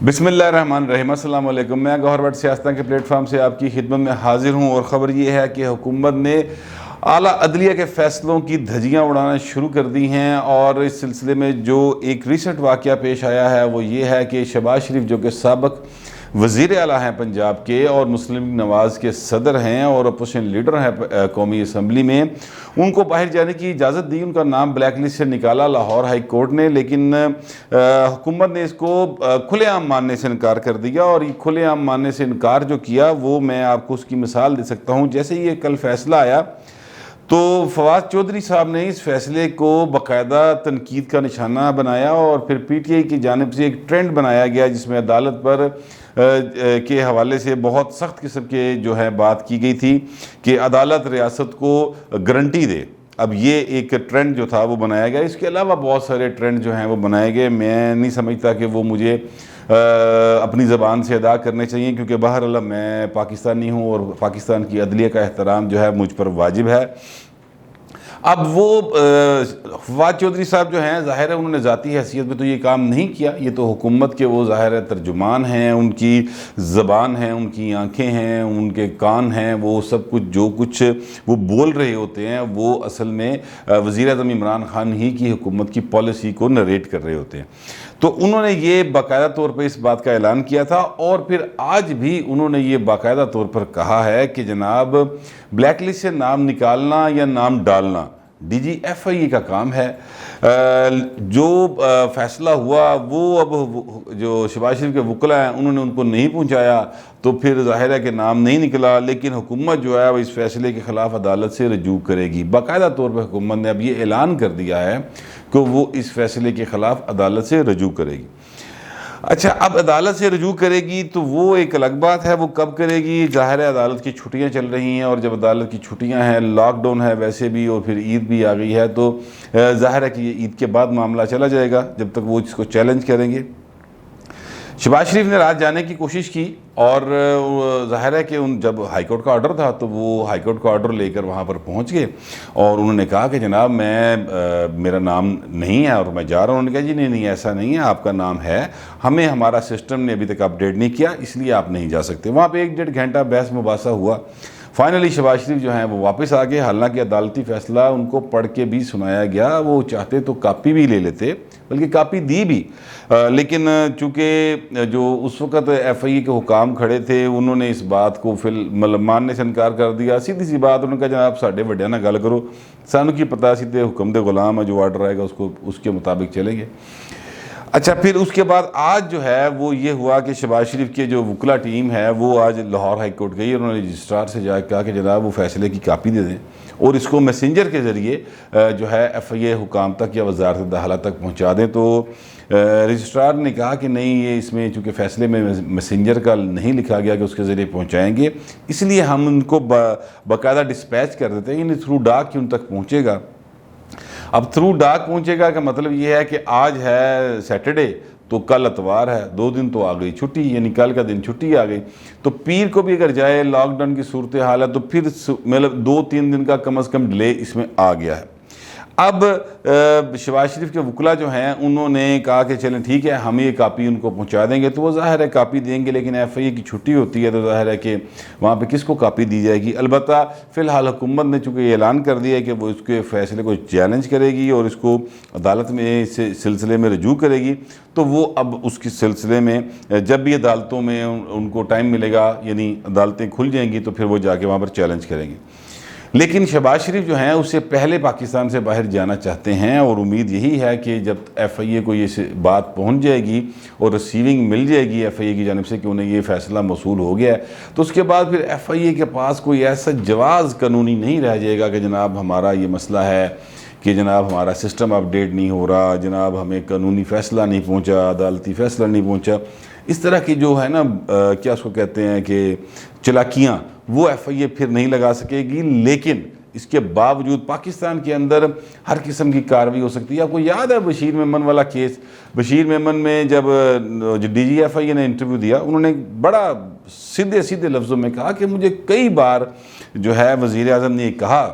बिस्मिल्लाहिर्रहमानिर्रहीम। अस्सलाम वालेकुम। मैं गौहर भट्ट सियासत के प्लेटफॉर्म से आपकी खिदमत में हाजिर हूँ और ख़बर ये है कि हुकूमत ने आला अदलिया के फ़ैसलों की धज्जियाँ उड़ाना शुरू कर दी हैं। और इस सिलसिले में जो एक रिसेंट वाक़या पेश आया है वो ये है कि शहबाज शरीफ जो कि साबिक़ वज़ीर आला हैं पंजाब के और मुस्लिम लीग नवाज़ के सदर हैं और अपोजिशन लीडर हैं कौमी असम्बली में, उनको बाहर जाने की इजाज़त दी। उनका नाम ब्लैक लिस्ट से निकाला लाहौर हाई कोर्ट ने, लेकिन हुकूमत ने इसको खुलेआम मानने से इनकार कर दिया। और ये खुलेआम मानने से इनकार जो किया वो मैं आपको उसकी मिसाल दे सकता हूँ। जैसे ये कल फ़ैसला आया तो फवाद चौधरी साहब ने इस फैसले को बाकायदा तनकीद का निशाना बनाया और फिर पीटीआई की जानिब से एक ट्रेंड बनाया गया जिसमें अदालत पर के हवाले से बहुत सख्त किस्म के जो है बात की गई थी कि अदालत रियासत को गारंटी दे। अब ये एक ट्रेंड जो था वो बनाया गया। इसके अलावा बहुत सारे ट्रेंड जो हैं वो बनाए गए। मैं नहीं समझता कि वो मुझे अपनी ज़बान से अदा करने चाहिए, क्योंकि बहरहाल मैं पाकिस्तानी हूँ और पाकिस्तान की अदलिया का एहतराम जो है मुझ पर वाजिब है। अब वो फवाद चौधरी साहब जो हैं, ज़ाहिर है उन्होंने ज़ाती हैसियत में तो ये काम नहीं किया, ये तो हुकूमत के वो ज़ाहिर है तर्जुमान हैं, उनकी ज़बान है, उनकी आंखें हैं, उनके कान हैं, वो सब कुछ जो कुछ वो बोल रहे होते हैं वो असल में वज़ीर-ए-आज़म इमरान खान ही की हुकूमत की पॉलिसी को नरेट कर रहे होते हैं। तो उन्होंने ये बाकायदा तौर पर इस बात का ऐलान किया था और फिर आज भी उन्होंने ये बाकायदा तौर पर कहा है कि जनाब ब्लैक लिस्ट से नाम निकालना या नाम डालना DGFI का काम है। जो फ़ैसला हुआ वो अब जो शहबाज शरीफ के वकला हैं उन्होंने उनको नहीं पहुंचाया, तो फिर ज़ाहिर है कि नाम नहीं निकला। लेकिन हुकूमत जो है वो इस फैसले के ख़िलाफ़ अदालत से रजू करेगी। बाकायदा तौर पर हुकूमत ने अब ये ऐलान कर दिया है कि वो इस फैसले के ख़िलाफ़ अदालत से रजू करेगी। अच्छा, अब अदालत से रजू करेगी तो वो एक अलग बात है, वो कब करेगी? ज़ाहिर है अदालत की छुट्टियां चल रही हैं और जब अदालत की छुट्टियां हैं, लॉकडाउन है वैसे भी और फिर ईद भी आ गई है, तो ज़ाहिर है कि ये ईद के बाद मामला चला जाएगा जब तक वो इसको चैलेंज करेंगे। शहबाज शरीफ ने रात जाने की कोशिश की और ज़ाहिर है कि जब हाईकोर्ट का ऑर्डर था तो वो हाईकोर्ट का ऑर्डर लेकर वहाँ पर पहुँच गए और उन्होंने कहा कि जनाब मेरा नाम नहीं है और मैं जा रहा हूँ। उन्होंने कहा जी नहीं नहीं ऐसा नहीं है, आपका नाम है, हमें हमारा सिस्टम ने अभी तक अपडेट नहीं किया इसलिए आप नहीं जा सकते। वहाँ पर 1-1.5 घंटा बहस मुबासा हुआ। फाइनली शहबाज शरीफ जो हैं वो वापस आ गए। हालांकि अदालती फ़ैसला उनको पढ़ के भी सुनाया गया, वो चाहते तो कापी भी ले लेते, बल्कि कापी दी भी, लेकिन चूँकि जो उस वक़्त FIA के हुकाम खड़े थे उन्होंने इस बात को फिर मतलब मानने से इनकार कर दिया। सीधी सी बात, उन्होंने कहा जनाब साढ़े वड्डियां ना गल करो, सानू की पता सीधे हुक्म दे गुलाम है, जो ऑर्डर आएगा उसको उसके मुताबिक चलेंगे। अच्छा, फिर उसके बाद आज जो है वो ये हुआ कि शहबाज शरीफ के जो वकला टीम है वो आज लाहौर हाई कोर्ट गई। उन्होंने रजिस्ट्रार से जाकर कहा कि जनाब वो फैसले की कापी दे दें और इसको मैसेंजर के ज़रिए जो है FIA हुकाम तक या वजारत दाखिला तक पहुंचा दें। तो रजिस्ट्रार ने कहा कि नहीं, ये इसमें चूँकि फ़ैसले में मैसेंजर का नहीं लिखा गया कि उसके ज़रिए पहुँचाएँगे, इसलिए हम उनको बाकायदा डिस्पैच कर देते हैं, यानी थ्रू डाक कि उन तक पहुँचेगा। अब थ्रू डाक पहुंचेगा का मतलब ये है कि आज है सैटरडे तो कल इतवार है, 2 दिन तो आ गई छुट्टी, यानी कल का दिन छुट्टी आ गई। तो पीर को भी अगर जाए, लॉकडाउन की सूरत हाल है, तो फिर मतलब 2-3 दिन का कम से कम डिले इसमें आ गया है। अब शहबाज शरीफ के वकला जो हैं उन्होंने कहा कि चलें ठीक है, हम ये कापी उनको पहुंचा देंगे, तो वो ज़ाहिर है कापी देंगे, लेकिन FIA की छुट्टी होती है तो ज़ाहिर है कि वहाँ पे किसको कापी दी जाएगी। अलबत्ता फ़िलहाल हुकूमत ने चूँकि ऐलान कर दिया है कि वो इसके फ़ैसले को चैलेंज करेगी और इसको अदालत में इस सिलसिले में रजू करेगी, तो वो अब उसके सिलसिले में जब भी अदालतों में उनको टाइम मिलेगा, यानी अदालतें खुल जाएंगी, तो फिर वो जाके वहाँ पर चैलेंज करेंगे। लेकिन शहबाज शरीफ जो हैं उससे पहले पाकिस्तान से बाहर जाना चाहते हैं और उम्मीद यही है कि जब FIA को ये बात पहुंच जाएगी और रिसीविंग मिल जाएगी FIA की जानिब से कि उन्हें ये फ़ैसला मौसूल हो गया है, तो उसके बाद फिर FIA के पास कोई ऐसा जवाज़ कानूनी नहीं रह जाएगा कि जनाब हमारा ये मसला है कि जनाब हमारा सिस्टम अपडेट नहीं हो रहा, जनाब हमें कानूनी फ़ैसला नहीं पहुँचा, अदालती फ़ैसला नहीं पहुँचा। इस तरह की जो है ना क्या उसको कहते हैं कि चालाकियाँ, वो FIA फिर नहीं लगा सकेगी। लेकिन इसके बावजूद पाकिस्तान के अंदर हर किस्म की कार्रवाई हो सकती है। आपको याद है बशीर मेमन वाला केस? बशीर मेमन में जब DGFI ने इंटरव्यू दिया, उन्होंने बड़ा सीधे सीधे लफ्ज़ों में कहा कि मुझे कई बार जो है वज़ीर आज़म ने कहा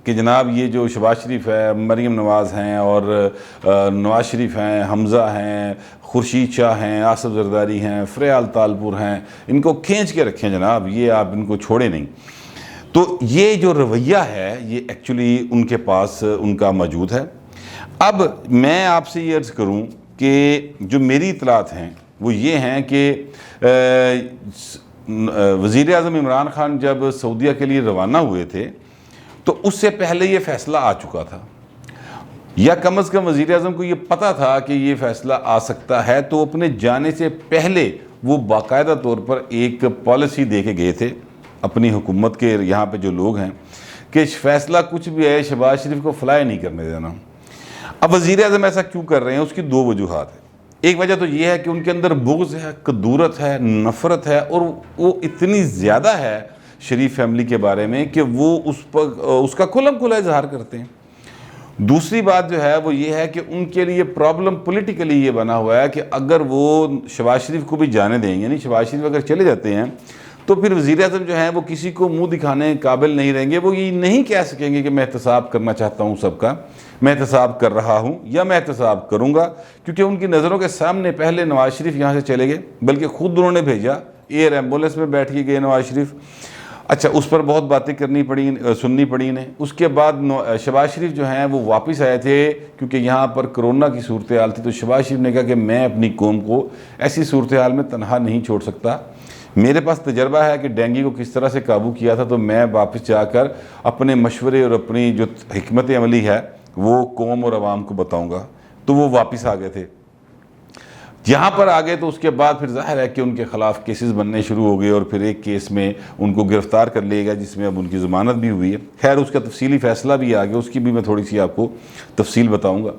कि जनाब ये जो शहबाज शरीफ है, मरीम नवाज़ हैं और नवाज़ शरीफ हैं, हमज़ा हैं, खुर्शीद शाह हैं, आसिफ जरदारी हैं, फ़रियाल तालपुर हैं, इनको खींच के रखें जनाब, ये आप इनको छोड़े नहीं। तो ये जो रवैया है ये एक्चुअली उनके पास उनका मौजूद है। अब मैं आपसे ये अर्ज़ करूं कि जो मेरी इतलात हैं वो ये हैं कि वज़ीर आज़म इमरान खान जब सऊदीया के लिए रवाना हुए थे तो उससे पहले ये फ़ैसला आ चुका था, या कम अज़ कम वज़ीर आज़म को ये पता था कि ये फ़ैसला आ सकता है, तो अपने जाने से पहले वो बाकायदा तौर पर एक पॉलिसी दे के गए थे अपनी हुकूमत के यहाँ पे जो लोग हैं कि फ़ैसला कुछ भी है शहबाज शरीफ को फ्लाई नहीं करने देना। अब वज़ीर आज़म ऐसा क्यों कर रहे हैं, उसकी दो वजूहात है। एक वजह तो ये है कि उनके अंदर बुग़्ज़ है, कदूरत है, नफ़रत है, और वो इतनी ज़्यादा है शरीफ फैमिली के बारे में कि वो उस पर उसका खुल्लम खुल्ला इजहार करते हैं। दूसरी बात जो है वो ये है कि उनके लिए प्रॉब्लम पॉलिटिकली ये बना हुआ है कि अगर वो शहबाज शरीफ को भी जाने दें, यानी शहबाज शरीफ अगर चले जाते हैं तो फिर वज़ीर आज़म जो है वो किसी को मुंह दिखाने के काबिल नहीं रहेंगे। वो ये नहीं कह सकेंगे कि मैं एहतसाब करना चाहता हूँ सबका, मैं एहतसाब कर रहा हूँ या मैं एहतसाब करूँगा, क्योंकि उनकी नज़रों के सामने पहले नवाज़ शरीफ यहाँ से चले गए, बल्कि ख़ुद उन्होंने भेजा, एयर एम्बुलेंस में बैठ के गए नवाज़ शरीफ। अच्छा, उस पर बहुत बातें करनी पड़ी, सुननी पड़ी इन्हें। उसके बाद शहबाज शरीफ जो हैं वो वापस आए थे, क्योंकि यहाँ पर कोरोना की सूरत हाल थी। तो शहबाज शरीफ ने कहा कि मैं अपनी कौम को ऐसी सूरत हाल में तनहा नहीं छोड़ सकता, मेरे पास तजर्बा है कि डेंगू को किस तरह से काबू किया था, तो मैं वापस जाकर अपने मशवरे और अपनी जो हिकमत अमली है वो कौम और आवाम को बताऊँगा। तो वो वापस आ गए थे, यहाँ पर आ गए। तो उसके बाद फिर जाहिर है कि उनके ख़िलाफ़ केसेस बनने शुरू हो गए, और फिर एक केस में उनको गिरफ़्तार कर लिया गया जिसमें अब उनकी ज़मानत भी हुई है। खैर उसका तफसीली फ़ैसला भी आ गया, उसकी भी मैं थोड़ी सी आपको तफसील बताऊँगा।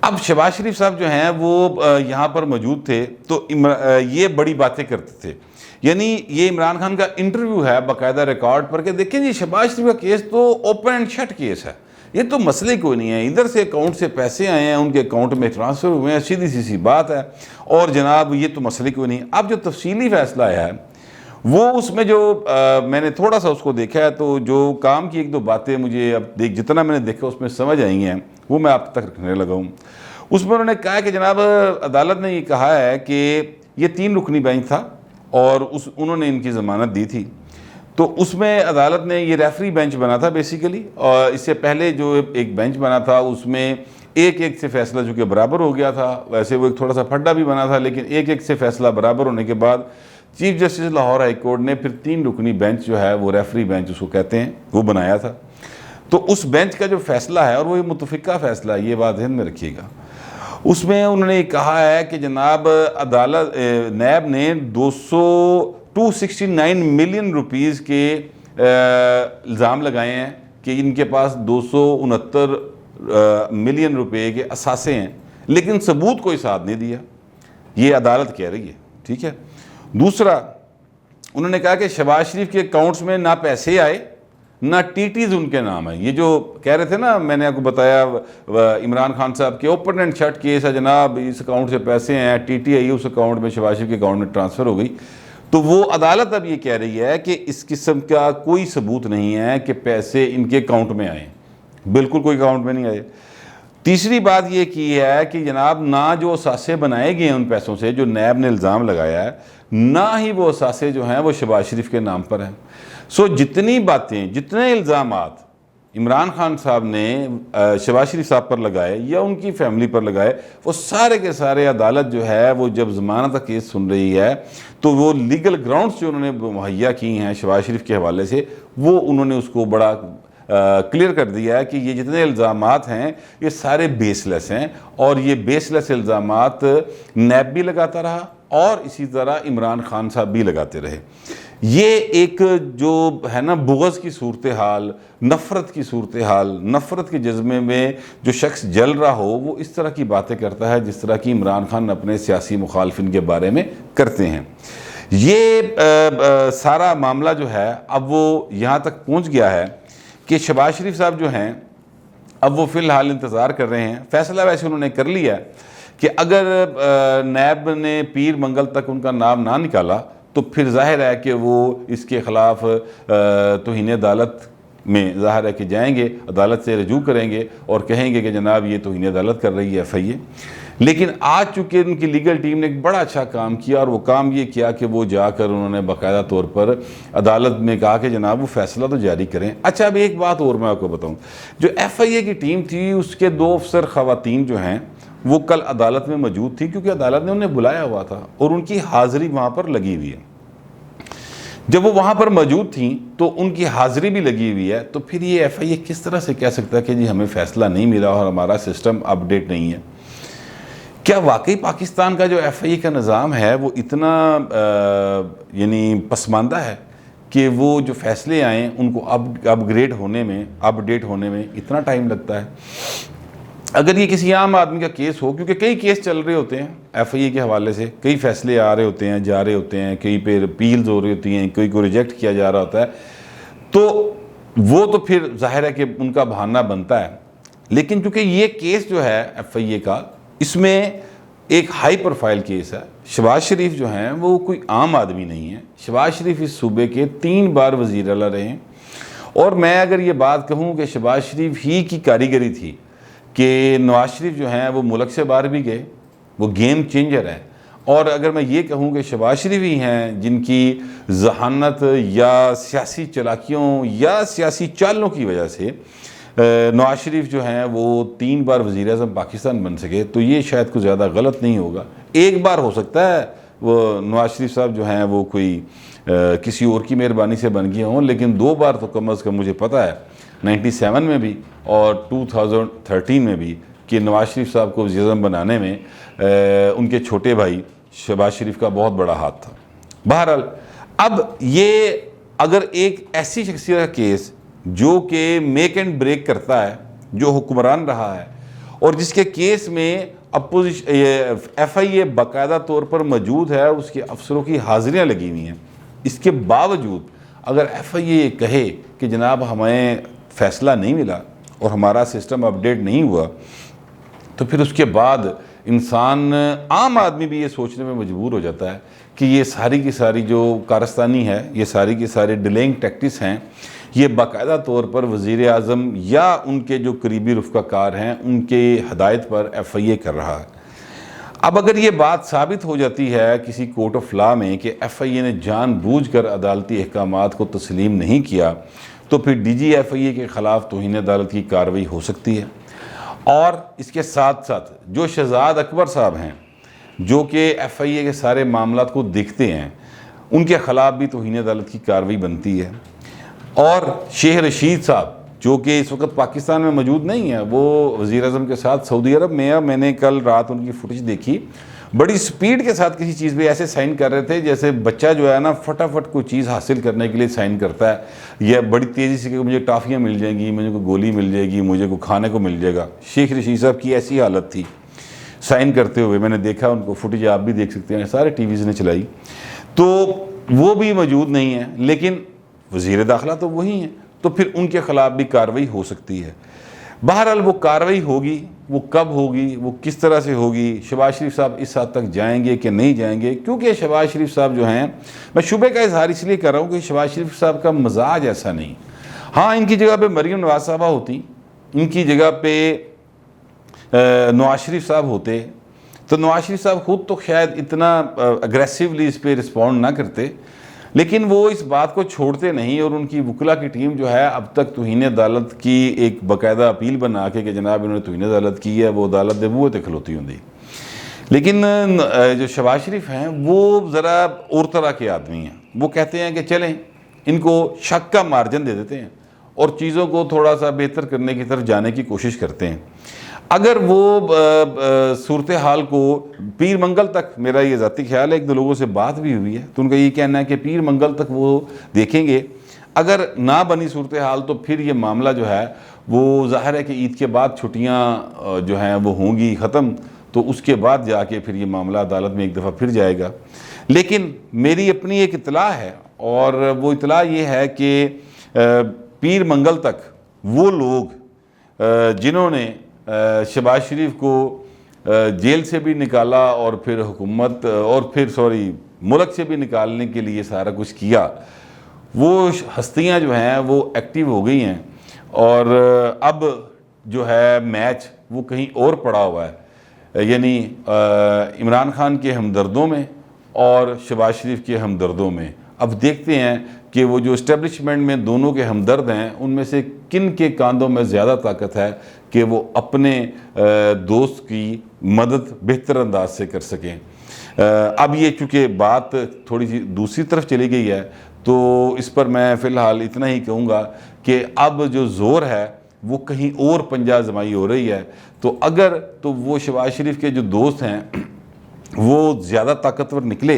अब शहबाज शरीफ साहब जो हैं वो यहाँ पर मौजूद थे, तो ये बड़ी बातें करते थे। यानी ये इमरान खान का इंटरव्यू है बाकायदा रिकॉर्ड पर, के देखें जी शहबाज शरीफ का केस तो ओपन एंड शट केस है, ये तो मसले कोई नहीं है, इधर से अकाउंट से पैसे आए हैं, उनके अकाउंट में ट्रांसफ़र हुए हैं, सीधी सी बात है, और जनाब ये तो मसले कोई नहीं। अब जो तफसीली फ़ैसला आया है वो उसमें जो मैंने थोड़ा सा उसको देखा है, तो जो काम की एक दो बातें मुझे अब जितना मैंने देखा उसमें समझ आई हैं वो मैं आप तक रखने लगा हूँ। उसमें उन्होंने कहा कि जनाब अदालत ने ये कहा है कि ये 3 रुकनी बेंच था और उन्होंने इनकी ज़मानत दी थी। तो उसमें अदालत ने ये रेफरी बेंच बना था बेसिकली, और इससे पहले जो एक बेंच बना था उसमें एक से फैसला जो कि बराबर हो गया था। वैसे वो एक थोड़ा सा फड्डा भी बना था, लेकिन एक से फैसला बराबर होने के बाद chief justice Lahore high court ने फिर 3 रुकनी बेंच जो है वो रेफरी बेंच उसको कहते हैं वो बनाया था। तो उस बेंच का जो फैसला है, और वो मुतफ़िका फ़ैसला है, ये बात ध्यान में रखिएगा, उसमें उन्होंने कहा है कि जनाब अदालत नैब ने 269 मिलियन रुपीज़ के इल्ज़ाम लगाए हैं कि इनके पास 269 मिलियन रुपए के असासे हैं, लेकिन सबूत कोई साथ नहीं दिया, ये अदालत कह रही है। ठीक है। दूसरा, उन्होंने कहा कि शहबाज शरीफ के अकाउंट्स में ना पैसे आए ना टीटीज उनके नाम है। ये जो कह रहे थे ना, मैंने आपको बताया इमरान खान साहब के ओपन एंड शट केस है, जनाब इस अकाउंट से पैसे हैं, टीटी आई उस अकाउंट में शहबाज शरीफ के अकाउंट में ट्रांसफ़र हो गई। तो वो अदालत अब ये कह रही है कि इस किस्म का कोई सबूत नहीं है कि पैसे इनके अकाउंट में आए, बिल्कुल कोई अकाउंट में नहीं आए। तीसरी बात ये की है कि जनाब ना जो असासे बनाए गए हैं उन पैसों से जो नैब ने इल्ज़ाम लगाया है, ना ही वो असासे जो हैं वो शहबाज शरीफ के नाम पर हैं। सो जितनी बातें, जितने इल्ज़ामात इमरान खान साहब ने शहबाज शरीफ साहब पर लगाए या उनकी फैमिली पर लगाए, वो सारे के सारे अदालत जो है वो जब ज़मानत का केस सुन रही है तो वो लीगल ग्राउंड्स जो उन्होंने मुहैया की हैं शहबाज शरीफ के हवाले से, वो उन्होंने उसको बड़ा क्लियर कर दिया है कि ये जितने इल्ज़ामात हैं ये सारे बेसलेस हैं, और ये बेसलेस इल्ज़ामात नैब भी लगाता रहा और इसी तरह इमरान खान साहब भी लगाते रहे। ये एक जो है ना बुग़्ज़ की सूरत हाल, नफ़रत की सूरत हाल, नफ़रत के जज्बे में जो शख्स जल रहा हो वो इस तरह की बातें करता है जिस तरह की इमरान खान अपने सियासी मुखालफिन के बारे में करते हैं। ये सारा मामला जो है अब वो यहाँ तक पहुँच गया है कि शहबाज शरीफ साहब जो हैं अब वो फ़िलहाल इंतज़ार कर रहे हैं। फ़ैसला वैसे उन्होंने कर लिया कि अगर नैब ने पीर मंगल तक उनका नाम ना निकाला तो फिर जाहिर है कि वो इसके ख़िलाफ़ तौहीन अदालत में ज़ाहिर है कि जाएंगे, अदालत से रजू करेंगे और कहेंगे कि जनाब ये तौहीन अदालत कर रही है FIA। लेकिन आज चूँकि उनकी लीगल टीम ने एक बड़ा अच्छा काम किया, और वो काम ये किया कि वो जाकर उन्होंने बाकायदा तौर पर अदालत में कहा कि जनाब वो फैसला तो जारी करें। अच्छा, अब एक बात और मैं आपको बताऊँ, जो FIA की टीम थी उसके 2 अफसर ख़वातीन जो हैं वो कल अदालत में मौजूद थी, क्योंकि अदालत ने उन्हें बुलाया हुआ था और उनकी हाज़िरी वहाँ पर लगी हुई है। जब वो वहाँ पर मौजूद थी तो उनकी हाज़िरी भी लगी हुई है, तो फिर ये FIA किस तरह से कह सकता है कि जी हमें फ़ैसला नहीं मिला और हमारा सिस्टम अपडेट नहीं है? क्या वाकई पाकिस्तान का जो FIA का निज़ाम है वो इतना यानी पसमानदा है कि वो जो फ़ैसले आएँ उनको अपडेट होने में इतना टाइम लगता है? अगर ये किसी आम आदमी का केस हो, क्योंकि कई केस चल रहे होते हैं FIA के हवाले से, कई फ़ैसले आ रहे होते हैं, जा रहे होते हैं, कई पे अपील्स हो रही होती हैं, कई को रिजेक्ट किया जा रहा होता है, तो वो तो फिर जाहिर है कि उनका बहाना बनता है। लेकिन चूँकि ये केस जो है FIA का, इसमें एक हाई प्रोफाइल केस है। शहबाज शरीफ जो हैं वो कोई आम आदमी नहीं है। शहबाज शरीफ इस सूबे के 3 बार वज़ीर आला रहे हैं, और मैं अगर ये बात कहूँ कि शहबाज शरीफ ही की कारीगरी थी कि नवाज शरीफ जो हैं वो मुल्क से बाहर भी गए, वो गेम चेंजर हैं। और अगर मैं ये कहूँ कि शहबाज शरीफ ही हैं जिनकी जहानत या सियासी चालाकियों या सियासी चालों की वजह से नवाज शरीफ जो हैं वो 3 बार वज़ीर आज़म पाकिस्तान बन सके, तो ये शायद कुछ ज़्यादा गलत नहीं होगा। एक बार हो सकता है वो नवाज शरीफ साहब जो हैं वो कोई किसी और की मेहरबानी से बन गए हों, लेकिन 2 बार तो कम अज़ कम मुझे पता है 97 में भी और 2013 में भी कि नवाज शरीफ साहब को वज़ीर आज़म बनाने में उनके छोटे भाई शहबाज शरीफ का बहुत बड़ा हाथ था। बहरहाल, अब ये अगर एक ऐसी शख्सियत का केस जो कि मेक एंड ब्रेक करता है, जो हुक्मरान रहा है और जिसके केस में FIA बाकायदा तौर पर मौजूद है, उसके अफसरों की हाज़िरियाँ लगी हुई हैं, इसके बावजूद अगर FIA कहे कि जनाब हमें फ़ैसला नहीं मिला और हमारा सिस्टम अपडेट नहीं हुआ, तो फिर उसके बाद इंसान, आम आदमी भी ये सोचने में मजबूर हो जाता है कि ये सारी की सारी जो कारस्तानी है, ये सारी की सारी डिलेइंग टैक्टिस हैं, ये बाकायदा तौर पर वज़ीर आज़म या उनके जो करीबी रफ़्क़ाकार हैं उनके हदायत पर FIA कर रहा है। अब अगर ये बात साबित हो जाती है किसी कोर्ट ऑफ लॉ में कि FIA ने जानबूझकर अदालती अहकामात को तस्लीम नहीं किया, तो फिर DG FIA के ख़िलाफ़ तौहीन अदालत की कार्रवाई हो सकती है। और इसके साथ साथ जो शहजाद अकबर साहब हैं, जो कि FIA के सारे मामलात को देखते हैं, उनके ख़िलाफ़ भी तौहीन अदालत की कार्रवाई बनती है। और शेख रशीद साहब जो कि इस वक्त पाकिस्तान में मौजूद नहीं है, वो वज़ीर आज़म के साथ सऊदी अरब में है। मैंने कल रात उनकी फुटेज देखी, बड़ी स्पीड के साथ किसी चीज़ पे ऐसे साइन कर रहे थे जैसे बच्चा जो है ना फटाफट कोई चीज़ हासिल करने के लिए साइन करता है, या बड़ी तेज़ी से कि मुझे टॉफ़ियाँ मिल जाएंगी, मुझे कोई गोली मिल जाएगी, मुझे कोई खाने को मिल जाएगा। शेख रशीद साहब की ऐसी हालत थी साइन करते हुए, मैंने देखा उनको, फुटेज आप भी देख सकते हैं, सारे टीवीज़ ने चलाई, तो वो भी मौजूद नहीं है। लेकिन वज़ीर दाखिला तो वही हैं, तो फिर उनके ख़िलाफ़ भी कार्रवाई हो सकती है। बहरहाल वो कार्रवाई होगी, वो कब होगी, वो किस तरह से होगी, शहबाज शरीफ साहब इस हद तक जाएंगे कि नहीं जाएंगे, क्योंकि शहबाज शरीफ साहब जो हैं, मैं शुबे का इजहार इसलिए कर रहा हूँ कि शहबाज शरीफ साहब का मजाज ऐसा नहीं। हाँ, इनकी जगह पे मरीम नवाज साहबा होती, इनकी जगह पे नवाज शरीफ साहब होते, तो नवाज शरीफ साहब खुद तो शायद इतना अग्रेसिवली इस पर रिस्पॉन्ड ना करते, लेकिन वो इस बात को छोड़ते नहीं। और उनकी वकला की टीम जो है अब तक तौहीन अदालत की एक बाकायदा अपील बना के कि जनाब इन्होंने तौहीन अदालत की है, वो अदालत दे बूहे ते खलोती होंगी। लेकिन जो शहबाज शरीफ हैं वो ज़रा और तरह के आदमी हैं। वो कहते हैं कि चलें इनको शक का मार्जिन दे देते हैं और चीज़ों को थोड़ा सा बेहतर करने की तरफ जाने की कोशिश करते हैं। अगर वो सूरत हाल को पीर मंगल तक, मेरा ये ज़ाती ख्याल है, 1-2 लोगों से बात भी हुई है, तो उनका ये कहना है कि पीर मंगल तक वो देखेंगे। अगर ना बनी सूरत हाल तो फिर ये मामला जो है वो ज़ाहिर है कि ईद के बाद छुट्टियाँ जो हैं वो होंगी ख़त्म, तो उसके बाद जाके फिर ये मामला अदालत में एक दफ़ा फिर जाएगा। लेकिन मेरी अपनी एक इतला है, और वो इतला ये है कि पीर मंगल तक वो लोग जिन्होंने शहबाज शरीफ को जेल से भी निकाला और फिर हुकूमत और फिर मुल्क से भी निकालने के लिए सारा कुछ किया, वो हस्तियां जो हैं वो एक्टिव हो गई हैं और अब जो है मैच वो कहीं और पड़ा हुआ है, यानी इमरान खान के हमदर्दों में और शहबाज शरीफ के हमदर्दों में। अब देखते हैं कि वो जो इस्टेब्लिशमेंट में दोनों के हमदर्द हैं उनमें से किन के कांधों में ज़्यादा ताकत है कि वो अपने दोस्त की मदद बेहतर अंदाज से कर सकें। अब ये चूँकि बात थोड़ी सी दूसरी तरफ चली गई है तो इस पर मैं फ़िलहाल इतना ही कहूँगा कि अब जो ज़ोर है वो कहीं और पंजा जमाई हो रही है। तो अगर तो वो शहबाज शरीफ के जो दोस्त हैं वो ज़्यादा ताकतवर निकले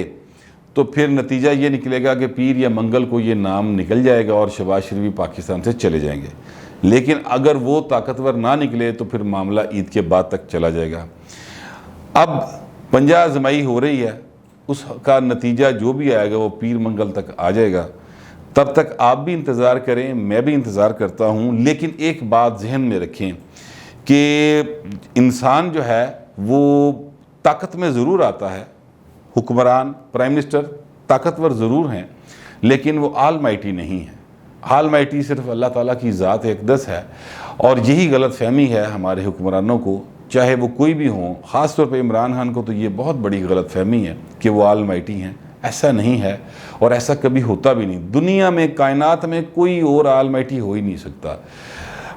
तो फिर नतीजा ये निकलेगा कि पीर या मंगल को ये नाम निकल जाएगा और शहबाज शरीफ भी पाकिस्तान से चले जाएंगे। लेकिन अगर वो ताकतवर ना निकले तो फिर मामला ईद के बाद तक चला जाएगा। अब पंजा आजमाई हो रही है, उसका नतीजा जो भी आएगा वो पीर मंगल तक आ जाएगा। तब तक आप भी इंतज़ार करें, मैं भी इंतज़ार करता हूँ। लेकिन एक बात जहन में रखें कि इंसान जो है वो ताकत में ज़रूर आता है, हुक्मरान प्राइम मिनिस्टर ताकतवर ज़रूर हैं, लेकिन वो आलमाइटी नहीं है। आलमाइटी सिर्फ अल्लाह ताला की ज़ात एकदस है और यही गलत फहमी है हमारे हुक्मरानों को, चाहे वो कोई भी हों। ख़ास तौर पे इमरान खान को तो ये बहुत बड़ी गलत फहमी है कि वो आलमाइटी हैं। ऐसा नहीं है और ऐसा कभी होता भी नहीं। दुनिया में, कायनात में कोई और आलमाइटी हो ही नहीं सकता।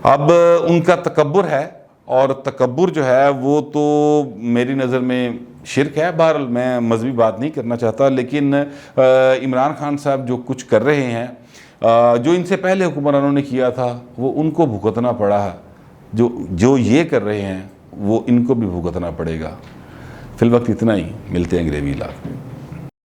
अब उनका तकब्बुर है और तकब्बुर जो है वो तो मेरी नज़र में शिरक है। बहरहाल मैं मजहबी बात नहीं करना चाहता, लेकिन इमरान खान साहब जो कुछ कर रहे हैं, जो इनसे पहले हुक्मरानों ने किया था वो उनको भुगतना पड़ा है। जो ये कर रहे हैं वो इनको भी भुगतना पड़ेगा। फिलवक्त इतना ही, मिलते हैं अगले वीलाग।